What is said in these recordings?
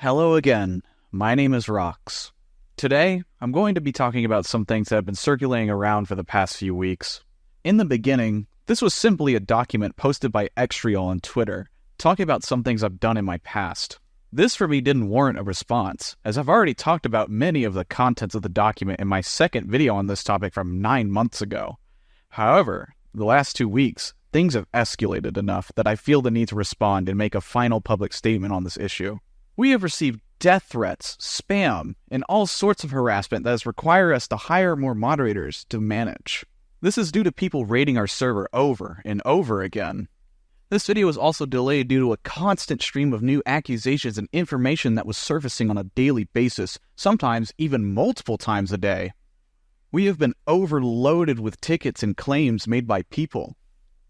Hello again, my name is Rox. Today, I'm going to be talking about some things that have been circulating around for the past few weeks. In the beginning, this was simply a document posted by Xtriol on Twitter, talking about some things I've done in my past. This for me didn't warrant a response, as I've already talked about many of the contents of the document in my second video on this topic from 9 months ago. However, the last 2 weeks, things have escalated enough that I feel the need to respond and make a final public statement on this issue. We have received death threats, spam, and all sorts of harassment that has required us to hire more moderators to manage. This is due to people raiding our server over and over again. This video was also delayed due to a constant stream of new accusations and information that was surfacing on a daily basis, sometimes even multiple times a day. We have been overloaded with tickets and claims made by people.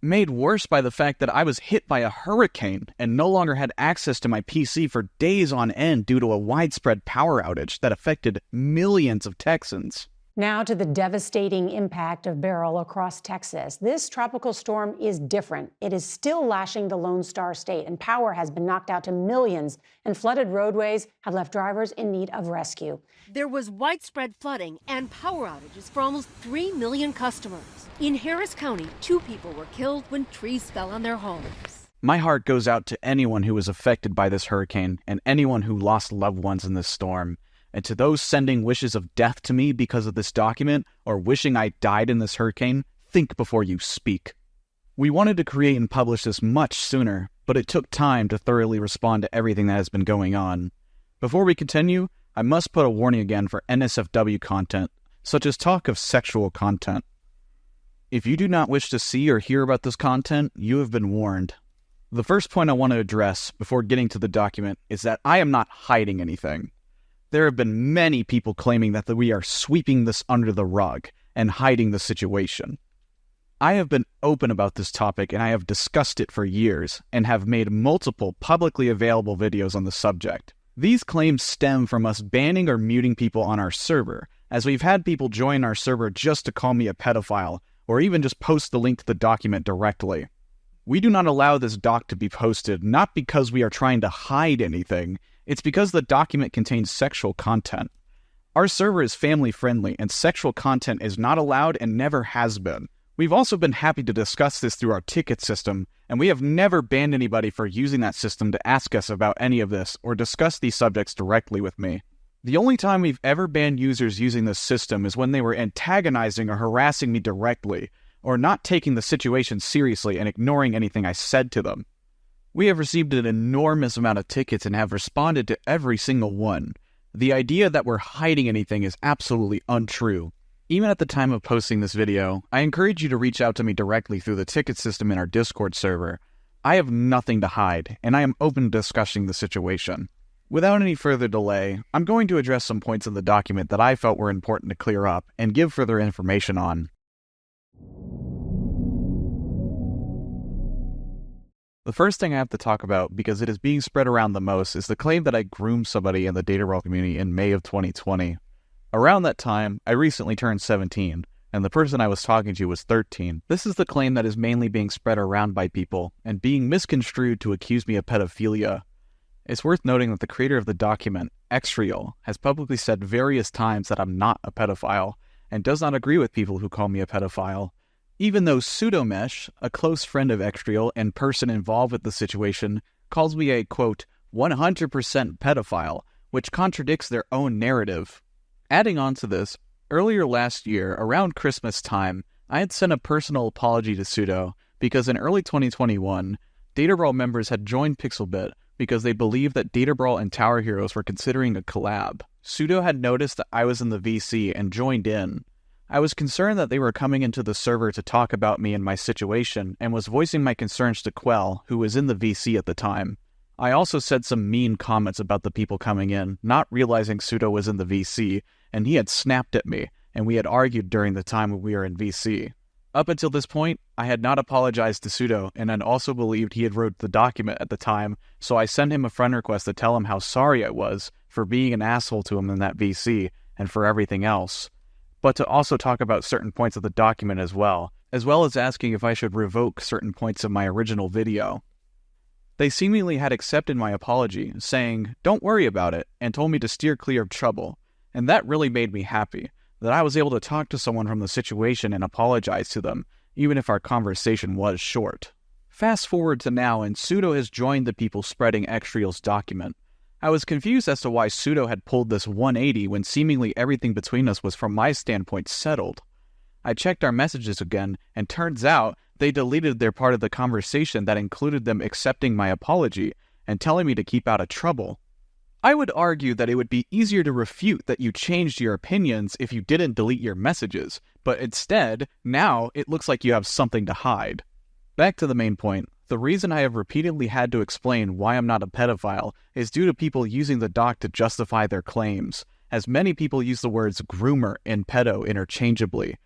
Made worse by the fact that I was hit by a hurricane and no longer had access to my PC for days on end due to a widespread power outage that affected millions of Texans. Now to the devastating impact of Beryl across Texas. This tropical storm is different. It is still lashing the Lone Star State, and power has been knocked out to millions, and flooded roadways have left drivers in need of rescue. There was widespread flooding and power outages for almost 3 million customers. In Harris County, 2 people were killed when trees fell on their homes. My heart goes out to anyone who was affected by this hurricane and anyone who lost loved ones in this storm. And to those sending wishes of death to me because of this document or wishing I died in this hurricane, think before you speak. We wanted to create and publish this much sooner, but it took time to thoroughly respond to everything that has been going on. Before we continue, I must put a warning again for NSFW content, such as talk of sexual content. If you do not wish to see or hear about this content, you have been warned. The first point I want to address before getting to the document is that I am not hiding anything. There have been many people claiming that we are sweeping this under the rug and hiding the situation. I have been open about this topic and I have discussed it for years and have made multiple publicly available videos on the subject. These claims stem from us banning or muting people on our server, as we've had people join our server just to call me a pedophile or even just post the link to the document directly. We do not allow this doc to be posted not because we are trying to hide anything. It's because the document contains sexual content. Our server is family friendly and sexual content is not allowed and never has been. We've also been happy to discuss this through our ticket system, and we have never banned anybody for using that system to ask us about any of this or discuss these subjects directly with me. The only time we've ever banned users using this system is when they were antagonizing or harassing me directly, or not taking the situation seriously and ignoring anything I said to them. We have received an enormous amount of tickets and have responded to every single one. The idea that we're hiding anything is absolutely untrue. Even at the time of posting this video, I encourage you to reach out to me directly through the ticket system in our Discord server. I have nothing to hide, and I am open to discussing the situation. Without any further delay, I'm going to address some points in the document that I felt were important to clear up and give further information on. The first thing I have to talk about, because it is being spread around the most, is the claim that I groomed somebody in the data roll community in May of 2020. Around that time, I recently turned 17, and the person I was talking to was 13. This is the claim that is mainly being spread around by people, and being misconstrued to accuse me of pedophilia. It's worth noting that the creator of the document, Xtriol, has publicly said various times that I'm not a pedophile, and does not agree with people who call me a pedophile. Even though Pseudomesh, a close friend of Xtriol and person involved with the situation, calls me a, quote, 100% pedophile, which contradicts their own narrative. Adding on to this, earlier last year, around Christmas time, I had sent a personal apology to Pseudo because in early 2021, Data Brawl members had joined Pixelbit because they believed that Data Brawl and Tower Heroes were considering a collab. Pseudo had noticed that I was in the VC and joined in. I was concerned that they were coming into the server to talk about me and my situation, and was voicing my concerns to Quell, who was in the VC at the time. I also said some mean comments about the people coming in, not realizing Pseudo was in the VC, and he had snapped at me, and we had argued during the time when we were in VC. Up until this point, I had not apologized to Pseudo, and had also believed he had wrote the document at the time, so I sent him a friend request to tell him how sorry I was for being an asshole to him in that VC, and for everything else. But to also talk about certain points of the document as well as asking if I should revoke certain points of my original video. They seemingly had accepted my apology, saying, "Don't worry about it," and told me to steer clear of trouble. And that really made me happy, that I was able to talk to someone from the situation and apologize to them, even if our conversation was short. Fast forward to now, and Pseudo has joined the people spreading Extriel's document. I was confused as to why Pseudo had pulled this 180 when seemingly everything between us was, from my standpoint, settled. I checked our messages again, and turns out they deleted their part of the conversation that included them accepting my apology and telling me to keep out of trouble. I would argue that it would be easier to refute that you changed your opinions if you didn't delete your messages, but instead, now it looks like you have something to hide. Back to the main point. The reason I have repeatedly had to explain why I'm not a pedophile is due to people using the doc to justify their claims, as many people use the words groomer and pedo interchangeably.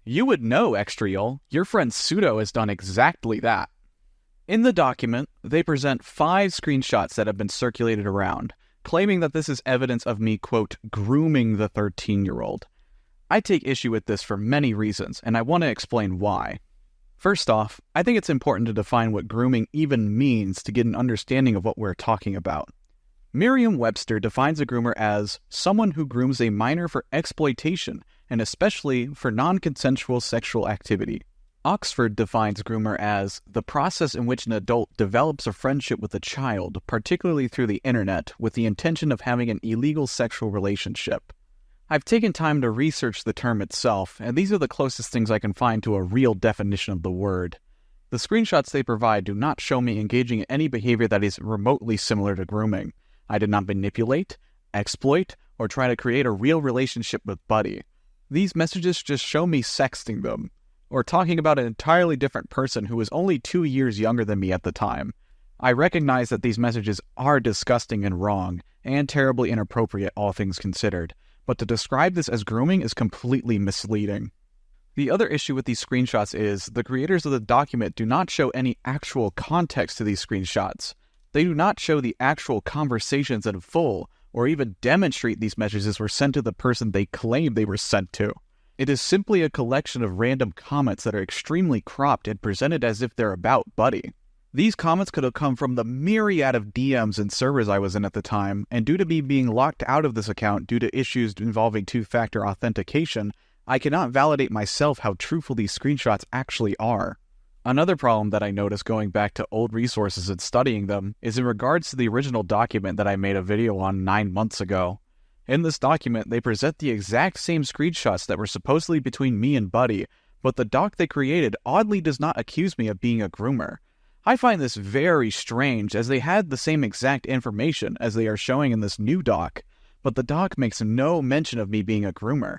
You would know, Extriel. Your friend Pseudo has done exactly that. In the document, they present 5 screenshots that have been circulated around, claiming that this is evidence of me, quote, grooming the 13-year-old. I take issue with this for many reasons, and I want to explain why. First off, I think it's important to define what grooming even means to get an understanding of what we're talking about. Merriam-Webster defines a groomer as someone who grooms a minor for exploitation, and especially for non-consensual sexual activity. Oxford defines groomer as the process in which an adult develops a friendship with a child, particularly through the internet, with the intention of having an illegal sexual relationship. I've taken time to research the term itself, and these are the closest things I can find to a real definition of the word. The screenshots they provide do not show me engaging in any behavior that is remotely similar to grooming. I did not manipulate, exploit, or try to create a real relationship with Buddy. These messages just show me sexting them, or talking about an entirely different person who was only 2 years younger than me at the time. I recognize that these messages are disgusting and wrong, and terribly inappropriate, all things considered, but to describe this as grooming is completely misleading. The other issue with these screenshots is the creators of the document do not show any actual context to these screenshots. They do not show the actual conversations in full, or even demonstrate these messages were sent to the person they claim they were sent to. It is simply a collection of random comments that are extremely cropped and presented as if they're about Buddy. These comments could have come from the myriad of DMs and servers I was in at the time, and due to me being locked out of this account due to issues involving two-factor authentication, I cannot validate myself how truthful these screenshots actually are. Another problem that I noticed going back to old resources and studying them is in regards to the original document that I made a video on 9 months ago. In this document, they present the exact same screenshots that were supposedly between me and Buddy, but the doc they created oddly does not accuse me of being a groomer. I find this very strange, as they had the same exact information as they are showing in this new doc, but the doc makes no mention of me being a groomer.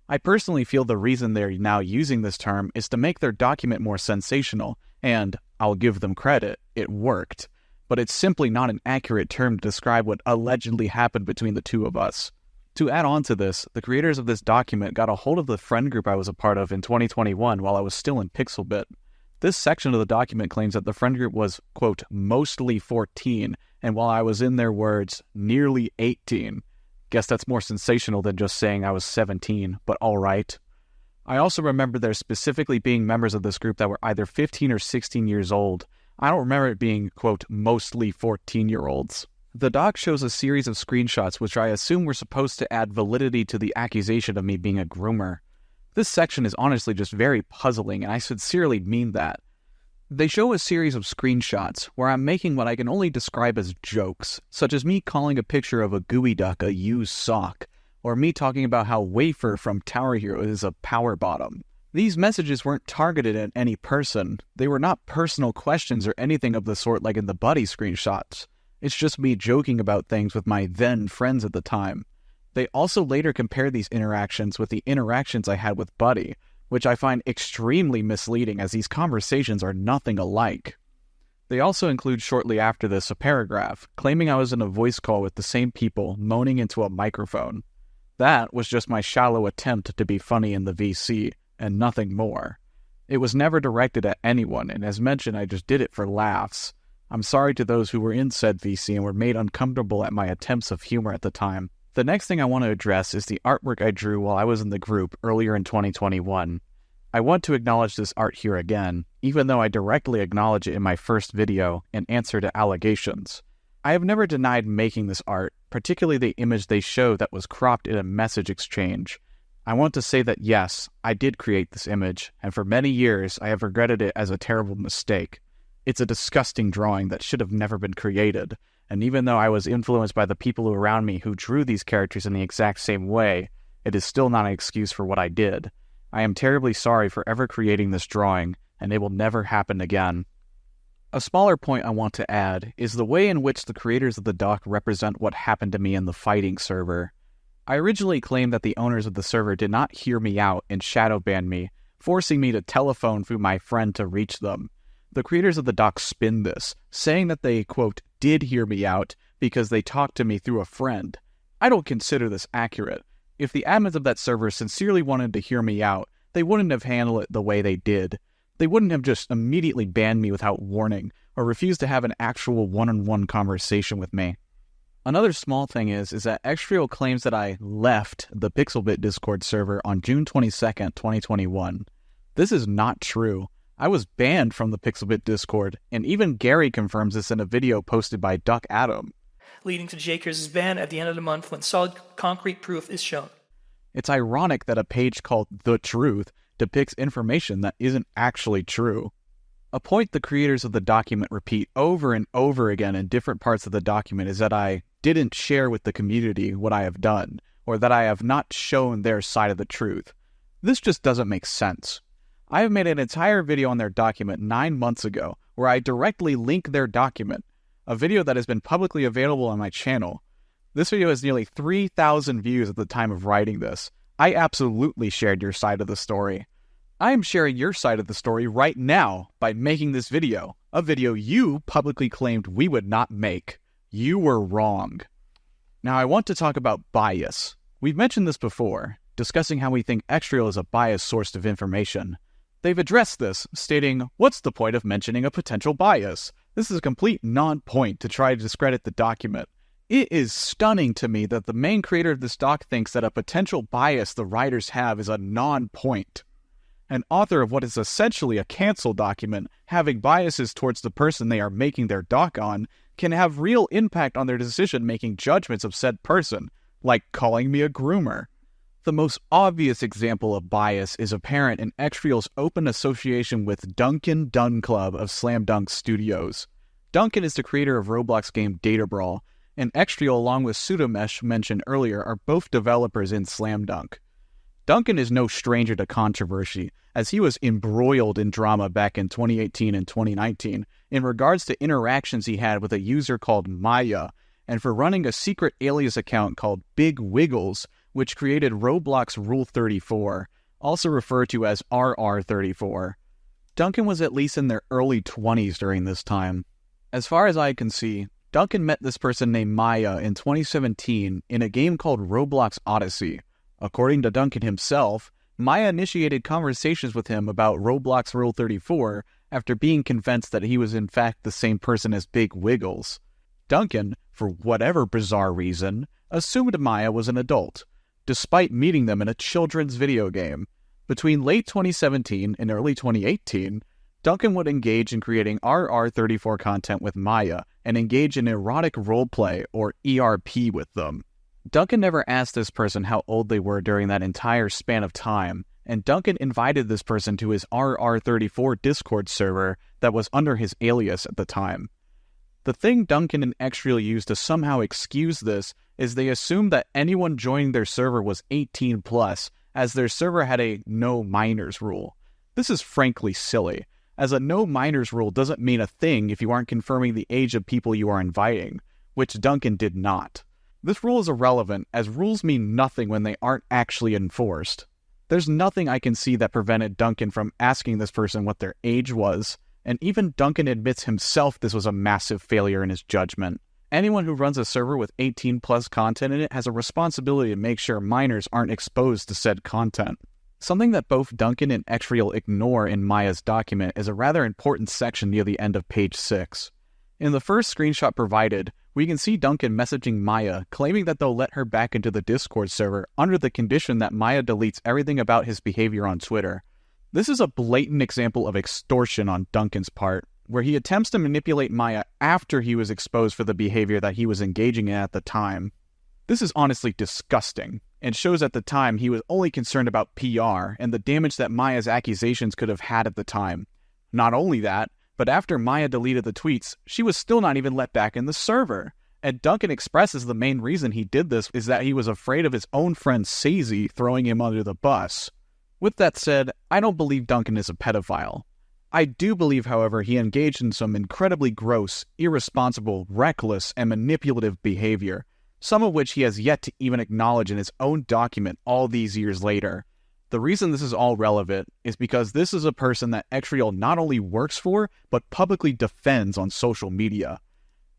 I personally feel the reason they're now using this term is to make their document more sensational, and, I'll give them credit, it worked. But it's simply not an accurate term to describe what allegedly happened between the two of us. To add on to this, the creators of this document got a hold of the friend group I was a part of in 2021 while I was still in Pixelbit. This section of the document claims that the friend group was, quote, mostly 14, and while I was in their words, nearly 18. Guess that's more sensational than just saying I was 17, but alright. I also remember there specifically being members of this group that were either 15 or 16 years old. I don't remember it being, quote, mostly 14-year-olds. The doc shows a series of screenshots which I assume were supposed to add validity to the accusation of me being a groomer. This section is honestly just very puzzling, and I sincerely mean that. They show a series of screenshots where I'm making what I can only describe as jokes, such as me calling a picture of a gooey duck a used sock, or me talking about how Wafer from Tower Hero is a power bottom. These messages weren't targeted at any person. They were not personal questions or anything of the sort like in the Buddy screenshots. It's just me joking about things with my then friends at the time. They also later compare these interactions with the interactions I had with Buddy, which I find extremely misleading as these conversations are nothing alike. They also include shortly after this a paragraph, claiming I was in a voice call with the same people, moaning into a microphone. That was just my shallow attempt to be funny in the VC, and nothing more. It was never directed at anyone, and as mentioned, I just did it for laughs. I'm sorry to those who were in said VC and were made uncomfortable at my attempts of humor at the time. The next thing I want to address is the artwork I drew while I was in the group earlier in 2021. I want to acknowledge this art here again, even though I directly acknowledge it in my first video in answer to allegations. I have never denied making this art, particularly the image they show that was cropped in a message exchange. I want to say that yes, I did create this image, and for many years I have regretted it as a terrible mistake. It's a disgusting drawing that should have never been created, and even though I was influenced by the people around me who drew these characters in the exact same way, it is still not an excuse for what I did. I am terribly sorry for ever creating this drawing, and it will never happen again. A smaller point I want to add is the way in which the creators of the doc represent what happened to me in the fighting server. I originally claimed that the owners of the server did not hear me out and shadow banned me, forcing me to telephone through my friend to reach them. The creators of the doc spin this, saying that they, quote, did hear me out because they talked to me through a friend. I don't consider this accurate. If the admins of that server sincerely wanted to hear me out, they wouldn't have handled it the way they did. They wouldn't have just immediately banned me without warning, or refused to have an actual one-on-one conversation with me. Another small thing is that Xreal claims that I left the Pixelbit Discord server on June 22nd, 2021. This is not true. I was banned from the Pixelbit Discord, and even Gary confirms this in a video posted by Duck Adam. Leading to Jakers' ban at the end of the month when solid concrete proof is shown. It's ironic that a page called The Truth depicts information that isn't actually true. A point the creators of the document repeat over and over again in different parts of the document is that I didn't share with the community what I have done, or that I have not shown their side of the truth. This just doesn't make sense. I have made an entire video on their document 9 months ago where I directly link their document, a video that has been publicly available on my channel. This video has nearly 3,000 views at the time of writing this. I absolutely shared your side of the story. I am sharing your side of the story right now by making this video, a video you publicly claimed we would not make. You were wrong. Now I want to talk about bias. We've mentioned this before, discussing how we think Xreal is a biased source of information. They've addressed this, stating, what's the point of mentioning a potential bias? This is a complete non-point to try to discredit the document. It is stunning to me that the main creator of this doc thinks that a potential bias the writers have is a non-point. An author of what is essentially a cancel document, having biases towards the person they are making their doc on, can have real impact on their decision-making judgments of said person, like calling me a groomer. The most obvious example of bias is apparent in Xreal's open association with Duncan Dunn Club of Slam Dunk Studios. Duncan is the creator of Roblox game Data Brawl, and Xreal along with Pseudomesh mentioned earlier are both developers in Slam Dunk. Duncan is no stranger to controversy, as he was embroiled in drama back in 2018 and 2019 in regards to interactions he had with a user called Maya, and for running a secret alias account called Big Wiggles, which created Roblox Rule 34, also referred to as RR34. Duncan was at least in their early 20s during this time. As far as I can see, Duncan met this person named Maya in 2017 in a game called Roblox Odyssey. According to Duncan himself, Maya initiated conversations with him about Roblox Rule 34 after being convinced that he was in fact the same person as Big Wiggles. Duncan, for whatever bizarre reason, assumed Maya was an adult, despite meeting them in a children's video game. Between late 2017 and early 2018, Duncan would engage in creating RR34 content with Maya and engage in erotic roleplay, or ERP, with them. Duncan never asked this person how old they were during that entire span of time, and Duncan invited this person to his RR34 Discord server that was under his alias at the time. The thing Duncan and Xreal used to somehow excuse this is they assumed that anyone joining their server was 18 plus, as their server had a no minors rule. This is frankly silly, as a no minors rule doesn't mean a thing if you aren't confirming the age of people you are inviting, which Duncan did not. This rule is irrelevant, as rules mean nothing when they aren't actually enforced. There's nothing I can see that prevented Duncan from asking this person what their age was, and even Duncan admits himself this was a massive failure in his judgment. Anyone who runs a server with 18 plus content in it has a responsibility to make sure minors aren't exposed to said content. Something that both Duncan and Xreal ignore in Maya's document is a rather important section near the end of page 6. In the first screenshot provided, we can see Duncan messaging Maya, claiming that they'll let her back into the Discord server under the condition that Maya deletes everything about his behavior on Twitter. This is a blatant example of extortion on Duncan's part, where he attempts to manipulate Maya after he was exposed for the behavior that he was engaging in at the time. This is honestly disgusting, and shows at the time he was only concerned about PR and the damage that Maya's accusations could have had at the time. Not only that, but after Maya deleted the tweets, she was still not even let back in the server. And Duncan expresses the main reason he did this is that he was afraid of his own friend Sazy throwing him under the bus. With that said, I don't believe Duncan is a pedophile. I do believe, however, he engaged in some incredibly gross, irresponsible, reckless, and manipulative behavior, some of which he has yet to even acknowledge in his own document all these years later. The reason this is all relevant is because this is a person that Extriel not only works for, but publicly defends on social media.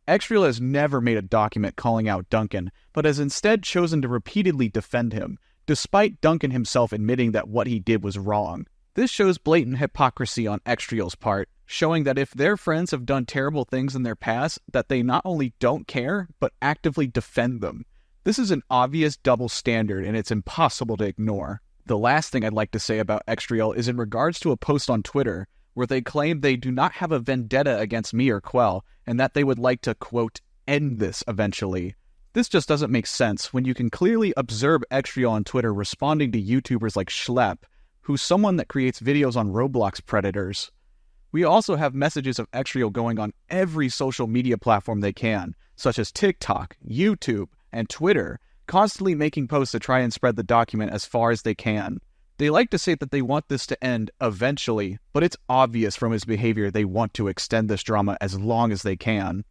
Extriel has never made a document calling out Duncan, but has instead chosen to repeatedly defend him, despite Duncan himself admitting that what he did was wrong. This shows blatant hypocrisy on Extriel's part, showing that if their friends have done terrible things in their past, that they not only don't care, but actively defend them. This is an obvious double standard, and it's impossible to ignore. The last thing I'd like to say about Extriel is in regards to a post on Twitter, where they claim they do not have a vendetta against me or Quell, and that they would like to, quote, end this eventually. This just doesn't make sense when you can clearly observe Extriel on Twitter responding to YouTubers like Schlepp, who's someone that creates videos on Roblox predators. We also have messages of Extriel going on every social media platform they can, such as TikTok, YouTube, and Twitter, constantly making posts to try and spread the document as far as they can. They like to say that they want this to end eventually, but it's obvious from his behavior they want to extend this drama as long as they can.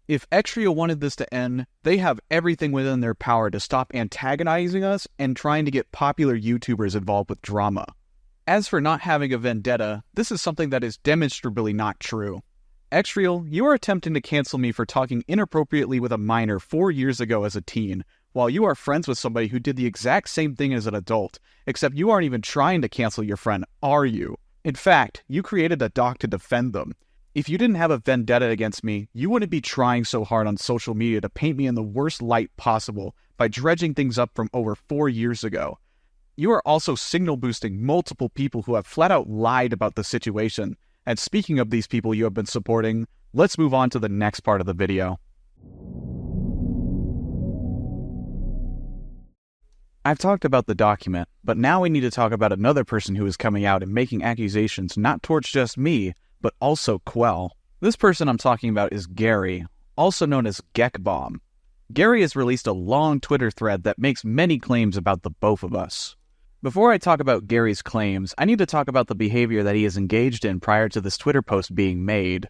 If Extriel wanted this to end, they have everything within their power to stop antagonizing us and trying to get popular YouTubers involved with drama. As for not having a vendetta, this is something that is demonstrably not true. Extriel, you are attempting to cancel me for talking inappropriately with a minor 4 years ago as a teen, while you are friends with somebody who did the exact same thing as an adult, except you aren't even trying to cancel your friend, are you? In fact, you created a doc to defend them. If you didn't have a vendetta against me, you wouldn't be trying so hard on social media to paint me in the worst light possible by dredging things up from over 4 years ago. You are also signal boosting multiple people who have flat out lied about the situation. And speaking of these people you have been supporting, let's move on to the next part of the video. I've talked about the document, but now we need to talk about another person who is coming out and making accusations not towards just me, but also Quell. This person I'm talking about is Gary, also known as Gekbomb. Gary has released a long Twitter thread that makes many claims about the both of us. Before I talk about Gary's claims, I need to talk about the behavior that he has engaged in prior to this Twitter post being made.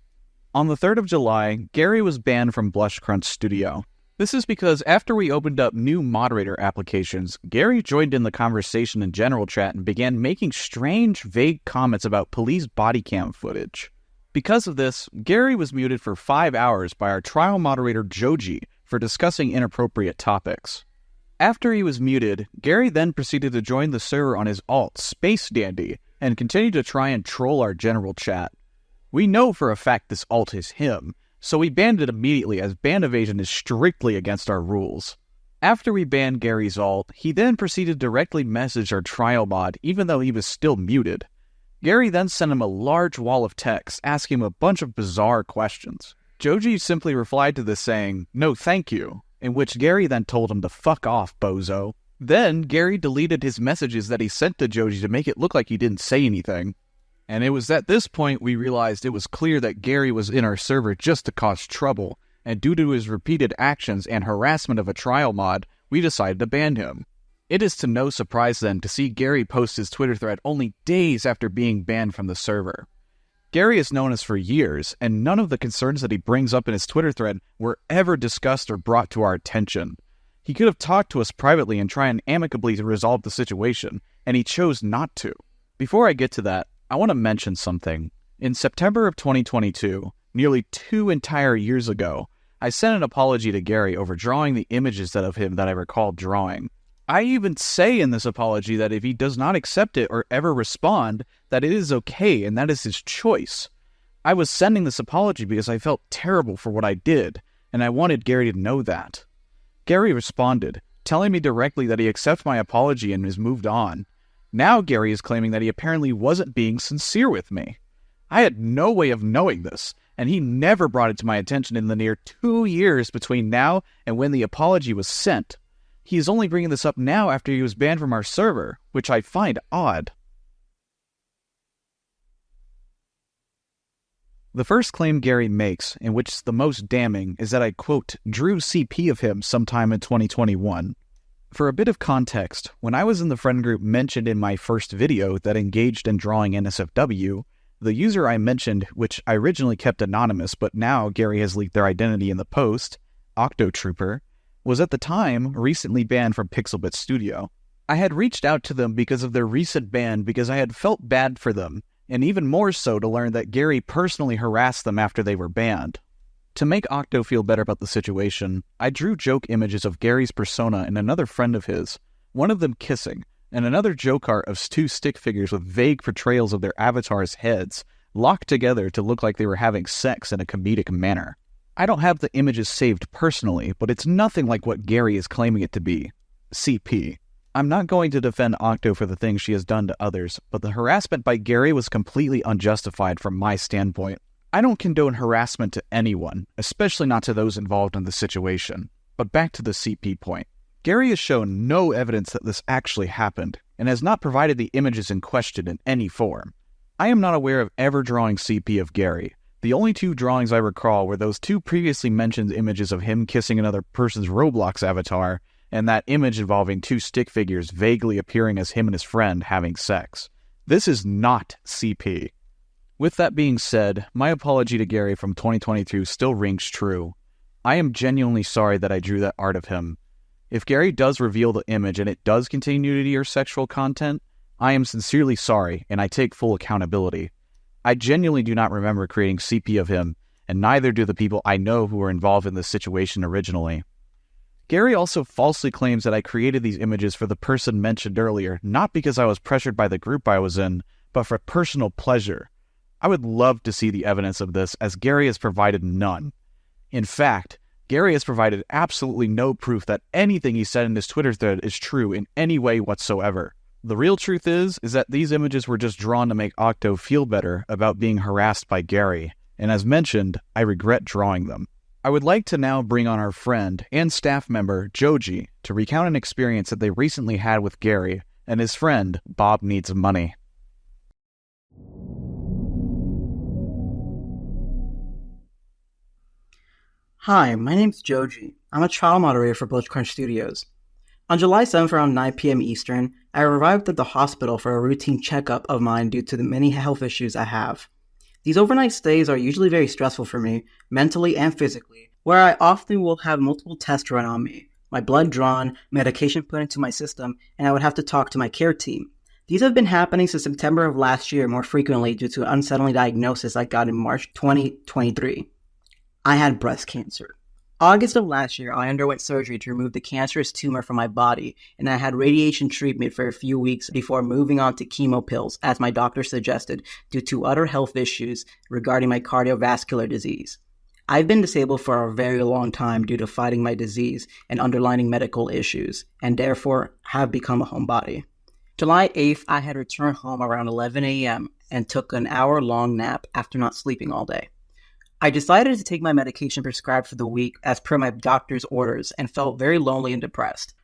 On the 3rd of July, Gary was banned from BlushCrunch Studio. This is because after we opened up new moderator applications, Gary joined in the conversation in general chat and began making strange, vague comments about police body cam footage. Because of this, Gary was muted for 5 hours by our trial moderator Joji for discussing inappropriate topics. After he was muted, Gary then proceeded to join the server on his alt, Space Dandy, and continued to try and troll our general chat. We know for a fact this alt is him, so we banned it immediately as ban evasion is strictly against our rules. After we banned Gary's alt, he then proceeded to directly message our trial mod even though he was still muted. Gary then sent him a large wall of text asking him a bunch of bizarre questions. Joji simply replied to this saying, "No thank you," in which Gary then told him to fuck off, bozo. Then Gary deleted his messages that he sent to Joji to make it look like he didn't say anything. And it was at this point we realized it was clear that Gary was in our server just to cause trouble, and due to his repeated actions and harassment of a trial mod, we decided to ban him. It is to no surprise then to see Gary post his Twitter thread only days after being banned from the server. Gary has known us for years, and none of the concerns that he brings up in his Twitter thread were ever discussed or brought to our attention. He could have talked to us privately and tried amicably to resolve the situation, and he chose not to. Before I get to that, I want to mention something. In September of 2022, nearly 2 entire years ago, I sent an apology to Gary over drawing the images of him that I recalled drawing. I even say in this apology that if he does not accept it or ever respond, that it is okay and that is his choice. I was sending this apology because I felt terrible for what I did, and I wanted Gary to know that. Gary responded, telling me directly that he accepts my apology and has moved on. Now Gary is claiming that he apparently wasn't being sincere with me. I had no way of knowing this, and he never brought it to my attention in the near 2 years between now and when the apology was sent. He is only bringing this up now after he was banned from our server, which I find odd. The first claim Gary makes, and which is the most damning, is that I, quote, drew CP of him sometime in 2021. For a bit of context, when I was in the friend group mentioned in my first video that engaged in drawing NSFW, the user I mentioned, which I originally kept anonymous but now Gary has leaked their identity in the post, Octotrooper, was at the time recently banned from Pixelbit Studio. I had reached out to them because of their recent ban because I had felt bad for them, and even more so to learn that Gary personally harassed them after they were banned. To make Octo feel better about the situation, I drew joke images of Gary's persona and another friend of his, one of them kissing, and another joke art of two stick figures with vague portrayals of their avatars' heads, locked together to look like they were having sex in a comedic manner. I don't have the images saved personally, but it's nothing like what Gary is claiming it to be. CP. I'm not going to defend Octo for the things she has done to others, but the harassment by Gary was completely unjustified from my standpoint. I don't condone harassment to anyone, especially not to those involved in the situation. But back to the CP point. Gary has shown no evidence that this actually happened, and has not provided the images in question in any form. I am not aware of ever drawing CP of Gary. The only 2 drawings I recall were those 2 previously mentioned images of him kissing another person's Roblox avatar, and that image involving 2 stick figures vaguely appearing as him and his friend having sex. This is not CP. With that being said, my apology to Gary from 2022 still rings true. I am genuinely sorry that I drew that art of him. If Gary does reveal the image and it does contain nudity or sexual content, I am sincerely sorry and I take full accountability. I genuinely do not remember creating CP of him, and neither do the people I know who were involved in this situation originally. Gary also falsely claims that I created these images for the person mentioned earlier, not because I was pressured by the group I was in, but for personal pleasure. I would love to see the evidence of this, as Gary has provided none. In fact, Gary has provided absolutely no proof that anything he said in his Twitter thread is true in any way whatsoever. The real truth is that these images were just drawn to make Octo feel better about being harassed by Gary, and as mentioned, I regret drawing them. I would like to now bring on our friend and staff member, Joji, to recount an experience that they recently had with Gary and his friend, Bob Needs Money. Hi, my name's Joji. I'm a trial moderator for BlushCrunch Studios. On July 7th around 9 p.m. Eastern, I arrived at the hospital for a routine checkup of mine due to the many health issues I have. These overnight stays are usually very stressful for me, mentally and physically, where I often will have multiple tests run on me, my blood drawn, medication put into my system, and I would have to talk to my care team. These have been happening since September of last year more frequently due to an unsettling diagnosis I got in March 2023. I had breast cancer. August of last year, I underwent surgery to remove the cancerous tumor from my body, and I had radiation treatment for a few weeks before moving on to chemo pills, as my doctor suggested, due to other health issues regarding my cardiovascular disease. I've been disabled for a very long time due to fighting my disease and underlying medical issues, and therefore have become a homebody. July 8th, I had returned home around 11 a.m. and took an hour-long nap after not sleeping all day. I decided to take my medication prescribed for the week as per my doctor's orders and felt very lonely and depressed.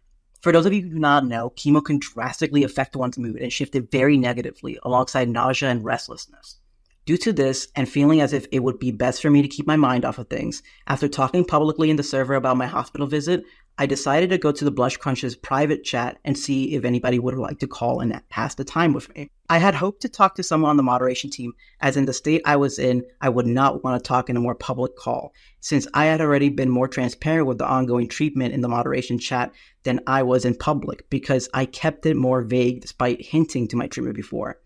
For those of you who do not know, chemo can drastically affect one's mood and shift it very negatively alongside nausea and restlessness. Due to this, and feeling as if it would be best for me to keep my mind off of things, after talking publicly in the server about my hospital visit, I decided to go to the BlushCrunch's private chat and see if anybody would like to call and pass the time with me. I had hoped to talk to someone on the moderation team, as in the state I was in, I would not want to talk in a more public call, since I had already been more transparent with the ongoing treatment in the moderation chat than I was in public, because I kept it more vague despite hinting to my treatment before.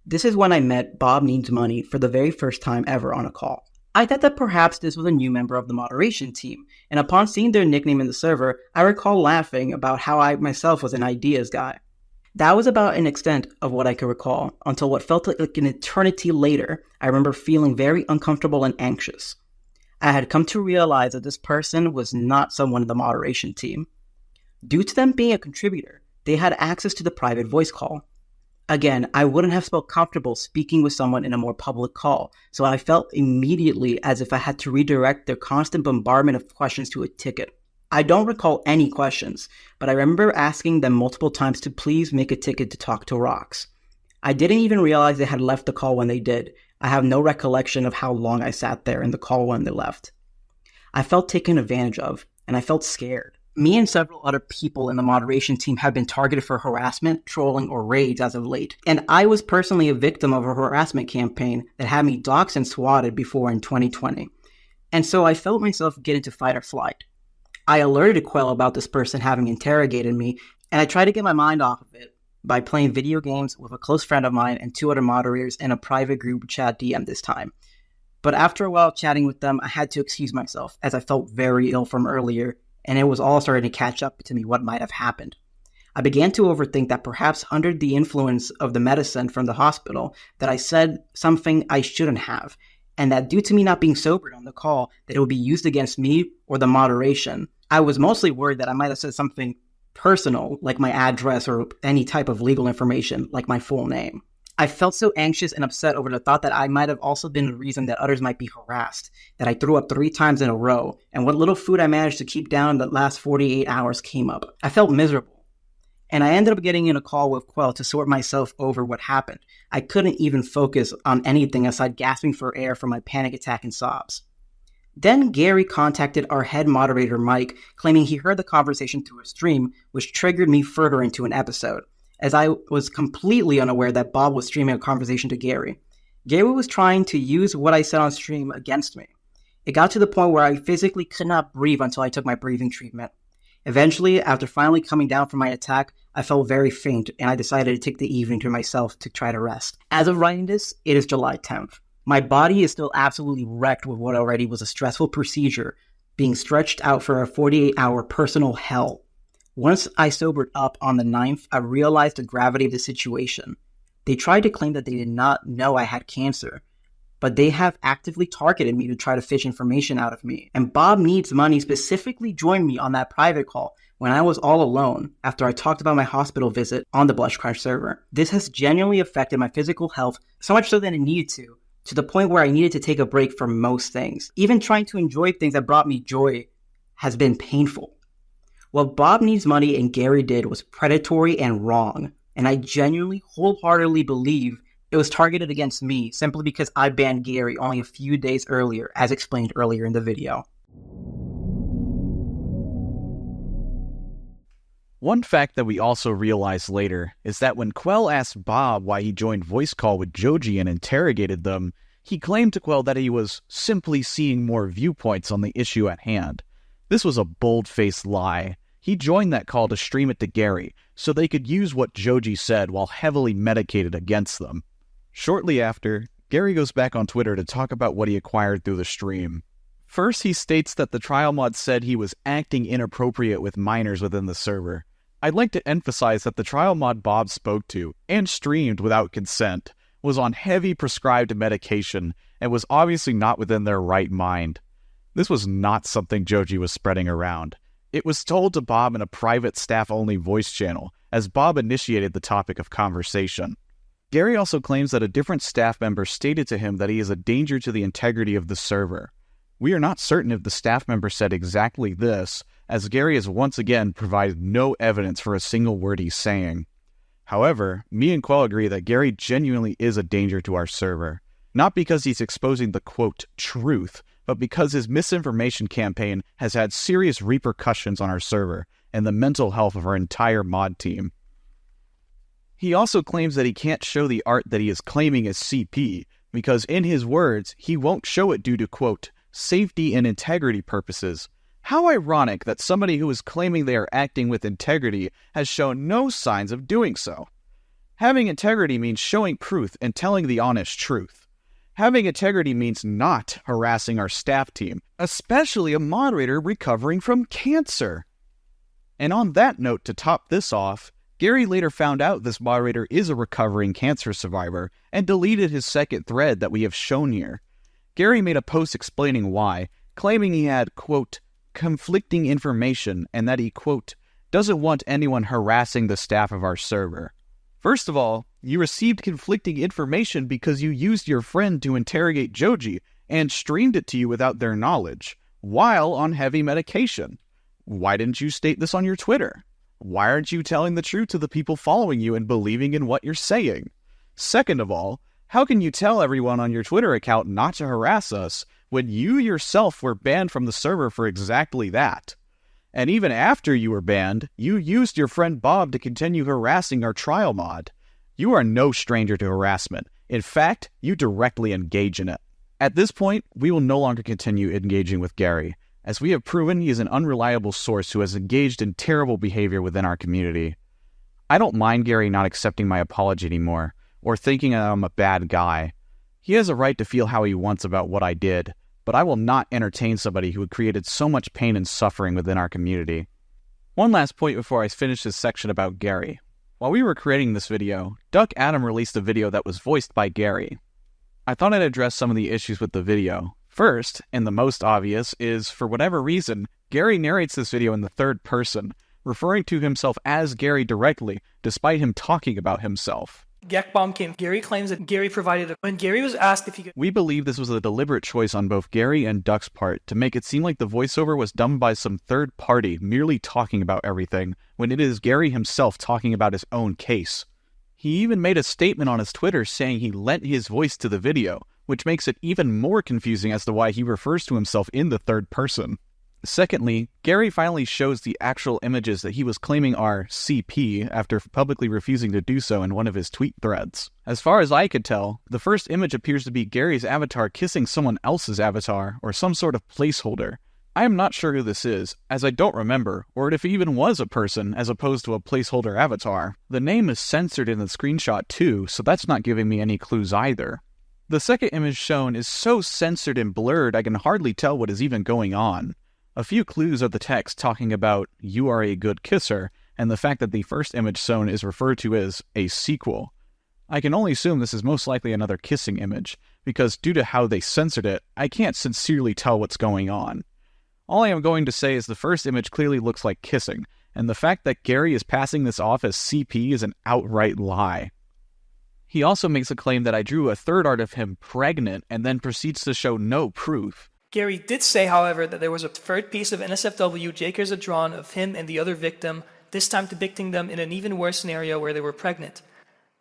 This is when I met Bob Needs Money for the very first time ever on a call. I thought that perhaps this was a new member of the moderation team, and upon seeing their nickname in the server, I recall laughing about how I myself was an ideas guy. That was about an extent of what I could recall, until what felt like an eternity later, I remember feeling very uncomfortable and anxious. I had come to realize that this person was not someone in the moderation team. Due to them being a contributor, they had access to the private voice call. Again, I wouldn't have felt comfortable speaking with someone in a more public call, so I felt immediately as if I had to redirect their constant bombardment of questions to a ticket. I don't recall any questions, but I remember asking them multiple times to please make a ticket to talk to Rox. I didn't even realize they had left the call when they did. I have no recollection of how long I sat there in the call when they left. I felt taken advantage of, and I felt scared. Me and several other people in the moderation team have been targeted for harassment, trolling, or raids as of late, and I was personally a victim of a harassment campaign that had me doxxed and swatted before in 2020. And so I felt myself get into fight or flight. I alerted Quell about this person having interrogated me, and I tried to get my mind off of it by playing video games with a close friend of mine and 2 other moderators in a private group chat DM this time. But after a while chatting with them, I had to excuse myself as I felt very ill from earlier, and it was all starting to catch up to me what might have happened. I began to overthink that perhaps under the influence of the medicine from the hospital that I said something I shouldn't have, and that due to me not being sober on the call, that it would be used against me or the moderation. I was mostly worried that I might have said something personal, like my address or any type of legal information, like my full name. I felt so anxious and upset over the thought that I might have also been the reason that others might be harassed, that I threw up 3 times in a row, and what little food I managed to keep down in the last 48 hours came up. I felt miserable. And I ended up getting in a call with Quell to sort myself over what happened. I couldn't even focus on anything aside gasping for air from my panic attack and sobs. Then Gary contacted our head moderator Mike, claiming he heard the conversation through a stream, which triggered me further into an episode, as I was completely unaware that Bob was streaming a conversation to Gary. Gary was trying to use what I said on stream against me. It got to the point where I physically could not breathe until I took my breathing treatment. Eventually, after finally coming down from my attack, I felt very faint, and I decided to take the evening to myself to try to rest. As of writing this, it is July 10th. My body is still absolutely wrecked with what already was a stressful procedure, being stretched out for a 48-hour personal hell. Once I sobered up on the 9th, I realized the gravity of the situation. They tried to claim that they did not know I had cancer, but they have actively targeted me to try to fish information out of me. And Bob Needs Money specifically joined me on that private call when I was all alone after I talked about my hospital visit on the BlushCrunch server. This has genuinely affected my physical health, so much so that it needed to the point where I needed to take a break from most things. Even trying to enjoy things that brought me joy has been painful. What Bob Needs Money and Gary did was predatory and wrong, and I genuinely, wholeheartedly believe it was targeted against me simply because I banned Gary only a few days earlier, as explained earlier in the video. One fact that we also realized later is that when Quell asked Bob why he joined voice call with Joji and interrogated them, he claimed to Quell that he was simply seeing more viewpoints on the issue at hand. This was a bold-faced lie. He joined that call to stream it to Gary, so they could use what Joji said while heavily medicated against them. Shortly after, Gary goes back on Twitter to talk about what he acquired through the stream. First, he states that the trial mod said he was acting inappropriate with minors within the server. I'd like to emphasize that the trial mod Bob spoke to, and streamed without consent, was on heavy prescribed medication, and was obviously not within their right mind. This was not something Joji was spreading around. It was told to Bob in a private staff-only voice channel, as Bob initiated the topic of conversation. Gary also claims that a different staff member stated to him that he is a danger to the integrity of the server. We are not certain if the staff member said exactly this, as Gary has once again provided no evidence for a single word he's saying. However, me and Quell agree that Gary genuinely is a danger to our server. Not because he's exposing the, quote, truth, but because his misinformation campaign has had serious repercussions on our server and the mental health of our entire mod team. He also claims that he can't show the art that he is claiming as CP, because in his words, he won't show it due to, quote, safety and integrity purposes. How ironic that somebody who is claiming they are acting with integrity has shown no signs of doing so. Having integrity means showing proof and telling the honest truth. Having integrity means not harassing our staff team, especially a moderator recovering from cancer. And on that note, to top this off, Gary later found out this moderator is a recovering cancer survivor and deleted his second thread that we have shown here. Gary made a post explaining why, claiming he had, quote, conflicting information and that he, quote, doesn't want anyone harassing the staff of our server. First of all, you received conflicting information because you used your friend to interrogate Joji and streamed it to you without their knowledge, while on heavy medication. Why didn't you state this on your Twitter? Why aren't you telling the truth to the people following you and believing in what you're saying? Second of all, how can you tell everyone on your Twitter account not to harass us when you yourself were banned from the server for exactly that? And even after you were banned, you used your friend Bob to continue harassing our trial mod. You are no stranger to harassment. In fact, you directly engage in it. At this point, we will no longer continue engaging with Gary, as we have proven he is an unreliable source who has engaged in terrible behavior within our community. I don't mind Gary not accepting my apology anymore, or thinking I'm a bad guy. He has a right to feel how he wants about what I did, but I will not entertain somebody who had created so much pain and suffering within our community. One last point before I finish this section about Gary. While we were creating this video, Duck Adam released a video that was voiced by Gary. I thought I'd address some of the issues with the video. First, and the most obvious, is, for whatever reason, Gary narrates this video in the third person, referring to himself as Gary directly, despite him talking about himself. Gekbomb came. Gary claims that Gary provided when Gary was asked if he could... We believe this was a deliberate choice on both Gary and Duck's part to make it seem like the voiceover was done by some third party merely talking about everything, when it is Gary himself talking about his own case. He even made a statement on his Twitter saying he lent his voice to the video, which makes it even more confusing as to why he refers to himself in the third person. Secondly, Gary finally shows the actual images that he was claiming are CP after publicly refusing to do so in one of his tweet threads. As far as I could tell, the first image appears to be Gary's avatar kissing someone else's avatar, or some sort of placeholder. I am not sure who this is, as I don't remember, or if it even was a person as opposed to a placeholder avatar. The name is censored in the screenshot too, so that's not giving me any clues either. The second image shown is so censored and blurred I can hardly tell what is even going on. A few clues are the text talking about, "You are a good kisser," and the fact that the first image shown is referred to as a sequel. I can only assume this is most likely another kissing image, because due to how they censored it, I can't sincerely tell what's going on. All I am going to say is the first image clearly looks like kissing, and the fact that Gary is passing this off as CP is an outright lie. He also makes a claim that I drew a third art of him pregnant and then proceeds to show no proof. Gary did say, however, that there was a third piece of NSFW Jakers had drawn of him and the other victim, this time depicting them in an even worse scenario where they were pregnant.